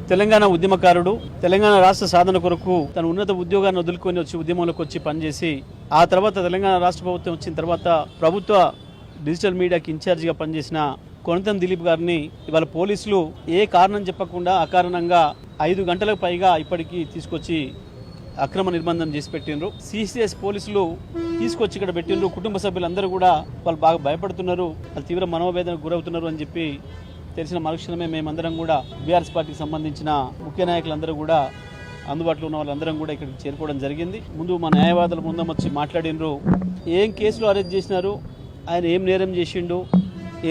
తెలంగాణ ఉద్యమకారుడు. తెలంగాణ రాష్ట్ర సాధన కొరకు తన ఉన్నత ఉద్యోగాన్ని వదులుకొని వచ్చి ఉద్యమంలోకి వచ్చి పనిచేసి ఆ తర్వాత తెలంగాణ రాష్ట్ర ప్రభుత్వం వచ్చిన తర్వాత ప్రభుత్వ డిజిటల్ మీడియాకి ఇన్ఛార్జిగా పనిచేసిన కొనతం దిలీప్ గారిని ఇవాళ పోలీసులు ఏ కారణం చెప్పకుండా అకారణంగా 5 గంటలకు పైగా ఇప్పటికీ తీసుకొచ్చి అక్రమ నిర్బంధం చేసి పెట్టిండ్రు. సిసిఎస్ పోలీసులు తీసుకొచ్చి ఇక్కడ పెట్టిండ్రు. కుటుంబ సభ్యులందరూ కూడా వాళ్ళు బాగా భయపడుతున్నారు, వాళ్ళు తీవ్ర మనోవేదనకు గురవుతున్నారు అని చెప్పి తెలిసిన మరుక్షణమే మేమందరం కూడా బీఆర్ఎస్ పార్టీకి సంబంధించిన ముఖ్య నాయకులందరూ కూడా అందుబాటులో ఉన్న వాళ్ళందరం కూడా ఇక్కడికి చేరుకోవడం జరిగింది. ముందు మా న్యాయవాదుల ముందు వచ్చి మాట్లాడినరు. ఏం కేసులో అరెస్ట్ చేసినారు, ఆయన ఏం నేరం చేసిండు,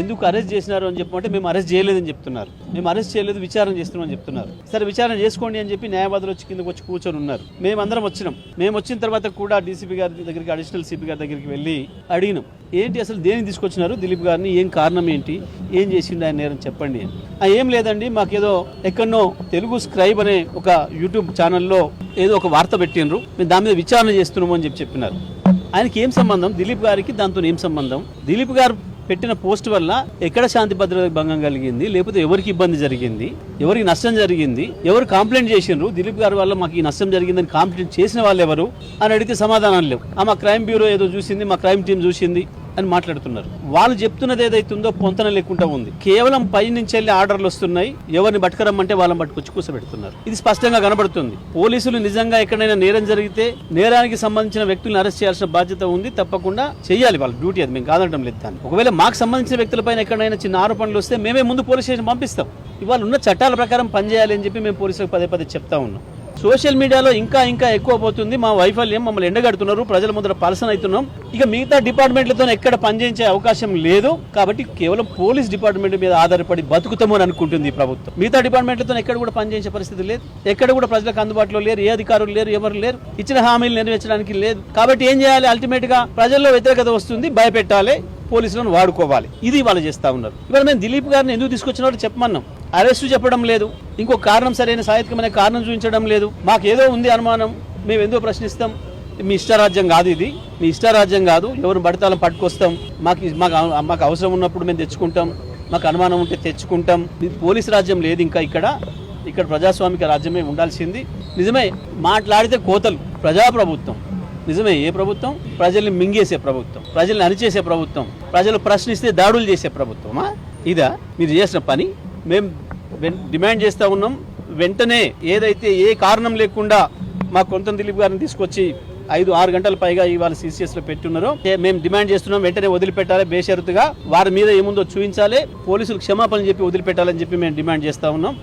ఎందుకు అరెస్ట్ చేసినారు అని చెప్పమంటే మేము అరెస్ట్ చేయలేదని చెప్తున్నారు. మేము అరెస్ట్ చేయలేదు, విచారణ చేస్తున్నాం అని చెప్తున్నారు. సరే విచారణ చేసుకోండి అని చెప్పి న్యాయవాదులు వచ్చి కిందకు వచ్చి కూర్చొని ఉన్నారు. మేమందరం వచ్చినాం. మేము వచ్చిన తర్వాత కూడా డీసీపీ గారి దగ్గరికి, అడిషనల్ సిపి గారి దగ్గరికి వెళ్ళి అడిగినాం, ఏంటి అసలు దేనికి తీసుకొచ్చినారు దిలీప్ గారిని, ఏం కారణం ఏంటి, ఏం చేసిండు ఆయన నేరం చెప్పండి అని. ఏం లేదండి, మాకేదో ఎక్కడనో తెలుగు స్క్రైబ్ అనే ఒక యూట్యూబ్ ఛానల్లో ఏదో ఒక వార్త పెట్టినరు, మేము దాని మీద విచారణ చేస్తున్నాము అని చెప్పినారు. ఆయనకి ఏం సంబంధం, దిలీప్ గారికి దాంతో ఏం సంబంధం? దిలీప్ గారు పెట్టిన పోస్ట్ వల్ల ఎక్కడ శాంతి భద్రతకు భంగం కలిగింది, లేకపోతే ఎవరికి ఇబ్బంది జరిగింది, ఎవరికి నష్టం జరిగింది, ఎవరు కంప్లైంట్ చేసిండ్రు, దిలీప్ గారి వల్ల మాకు ఈ నష్టం జరిగిందని కంప్లైంట్ చేసిన వాళ్ళు ఎవరు అని అడిగితే సమాధానం లేవు. మా క్రైమ్ బ్యూరో ఏదో చూసింది, మా క్రైమ్ టీం చూసింది అని మాట్లాడుతున్నారు. వాళ్ళు చెప్తున్నది ఏదైతుందో పొంతన లేకుండా ఉంది. కేవలం పై నుంచి వెళ్ళి ఆర్డర్లు వస్తున్నాయి, ఎవరిని పట్టుకరమ్మంటే వాళ్ళని పట్టుకొచ్చి కూర్చోబెడుతున్నారు. ఇది స్పష్టంగా కనబడుతుంది. పోలీసులు నిజంగా ఎక్కడైనా నేరం జరిగితే నేరానికి సంబంధించిన వ్యక్తులను అరెస్ట్ చేయాల్సిన బాధ్యత ఉంది, తప్పకుండా చేయాలి, వాళ్ళ డ్యూటీ అది, మేము కాదనడం లేదు దాన్ని. ఒకవేళ మాకు సంబంధించిన వ్యక్తులపైన ఎక్కడైనా చిన్న ఆరోపణలు వస్తే మేమే ముందు పోలీస్ స్టేషన్ పంపిస్తాం. ఇవాళ ఉన్న చట్టాల ప్రకారం పనిచేయాలి అని చెప్పి మేము పోలీసులకు పదే చెప్తా ఉన్నాం. సోషల్ మీడియాలో ఇంకా ఎక్కువ పోతుంది. మా వైఫల్యం, మమ్మల్ని ఎండగడుతున్నారు, ప్రజల ముందర పలసన అవుతున్నాం. ఇక మిగతా డిపార్ట్మెంట్లతో ఎక్కడ పనిచేయించే అవకాశం లేదు. కాబట్టి కేవలం పోలీస్ డిపార్ట్మెంట్ మీద ఆధారపడి బతుకుతాము అని అనుకుంటుంది ఈ ప్రభుత్వం. మిగతా డిపార్ట్మెంట్లతో ఎక్కడ కూడా పనిచేయించే పరిస్థితి లేదు. ఎక్కడ కూడా ప్రజలకు అందుబాటులో లేరు, ఏ అధికారులు లేరు, ఎవరు లేరు, ఇచ్చిన హామీలు నెరవేర్చడానికి లేదు. కాబట్టి ఏం చేయాలి, అల్టిమేట్ గా ప్రజల్లో వ్యతిరేకత వస్తుంది, భయపెట్టాలి, పోలీసులను వాడుకోవాలి. ఇది వాళ్ళు చేస్తా ఉన్నారు. ఇవాళ మేము దిలీప్ గారిని ఎందుకు తీసుకొచ్చినారో చెప్పమన్నాం. అరెస్టు చెప్పడం లేదు, ఇంకో కారణం, సరైన సాహిత్యమైన కారణం చూపించడం లేదు. మాకేదో ఉంది అనుమానం, మేము ఎందుకు ప్రశ్నిస్తాం. మీ ఇష్టారాజ్యం కాదు ఇది, మీ ఇష్టారాజ్యం కాదు. ఎవరు పడతాలో పట్టుకొస్తాం, మాకు అవసరం ఉన్నప్పుడు మేము తెచ్చుకుంటాం, మాకు అనుమానం ఉంటే తెచ్చుకుంటాం. పోలీసు రాజ్యం లేదు ఇంకా ఇక్కడ ప్రజాస్వామిక రాజ్యమే ఉండాల్సింది. నిజమే మాట్లాడితే కోతలు, ప్రజాప్రభుత్వం నిజమే. ఏ ప్రభుత్వం? ప్రజల్ని మింగేసే ప్రభుత్వం, ప్రజల్ని అణిచేసే ప్రభుత్వం, ప్రజలు ప్రశ్నిస్తే దాడులు చేసే ప్రభుత్వమా ఇదా మీరు చేసిన పని? మేము డిమాండ్ చేస్తూ ఉన్నాం, వెంటనే ఏదైతే ఏ కారణం లేకుండా మా కొనతం దిలీప్ గారిని తీసుకొచ్చి 5-6 గంటల పైగా ఇవాళ సిసిఎస్ లో పెట్టున్నారో మేము డిమాండ్ చేస్తున్నాం, వెంటనే వదిలిపెట్టాలి, బేషరతుగా వారి మీద ఏముందో చూపించాలి, పోలీసులు క్షమాపణ చెప్పి వదిలిపెట్టాలని చెప్పి మేము డిమాండ్ చేస్తా ఉన్నాం.